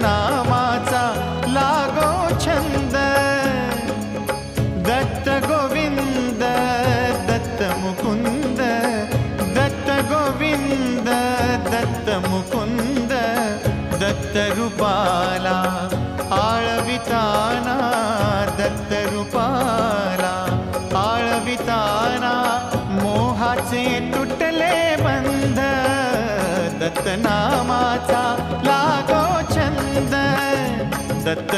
नामाचा लागो छंद दत्त गोविंद दत्त मुकुंद दत्त गोविंद दत्त मुकुंद दत्त रूपाला आळविताना दत्त रूपाला आळविताना मोहाचे तुटले बंध दत्त नामाचा लागो छंद दत्त